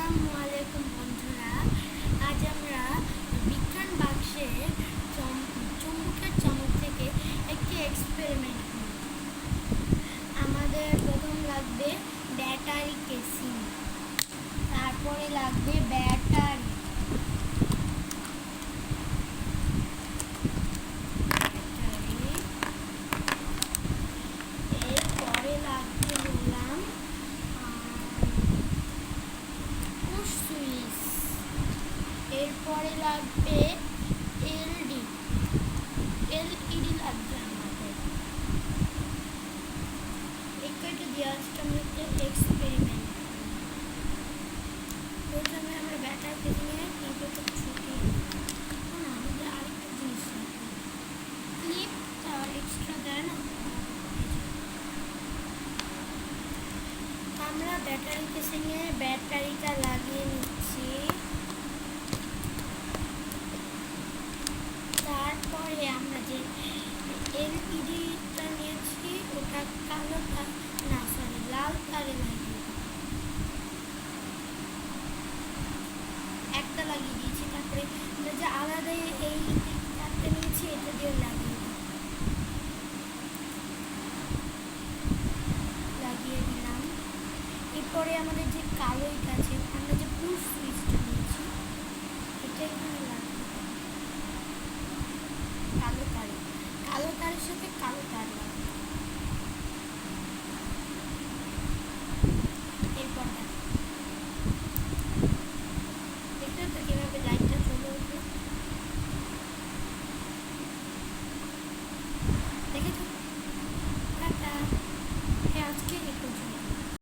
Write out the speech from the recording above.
আসসালামু আলাইকুম বন্ধুরা। আজ আমরা বিজ্ঞান বাক্সের চুম্বকের চমক থেকে একটি এক্সপেরিমেন্ট করব। আমাদের প্রথম লাগবে ব্যাটারি কেসিং, তারপরে লাগবে ব্যাটারি, এরপরে লাগবে বললাম পুশ সুইচ, এরপরে লাগবে এলইডি লাগবে আমাদের। এটা দিয়ে আজকে আমরা একটা এক্সপেরিমেন্ট প্রথমে আমরা ব্যাটারি কেসিংয়ে কিন্তু খুব ছুটি আমাদের আরেকটা জিনিস লাগবে, ক্লিপ এক্সট্রা দেয় না। আমরা ব্যাটারি কেসিংয়ে ব্যাটারিটা লাগিয়ে নিচ্ছি। তারপরে আমরা যে এলইডিটা নিয়েছি ওটা লাল তারে লাগিয়ে একটা লাগিয়ে দিয়েছি। তারপরে আমরা যে আলাদা এই তারটা নিয়েছি এটা দিয়ে লাগিয়ে দিলাম। এরপরে আমাদের যে কালোইটা আছে, আমরা যে পুশ সুইচটা নিয়েছি এটা এখানে লাগিয়ে কালো তারের সাথে কালো তার লাগবে।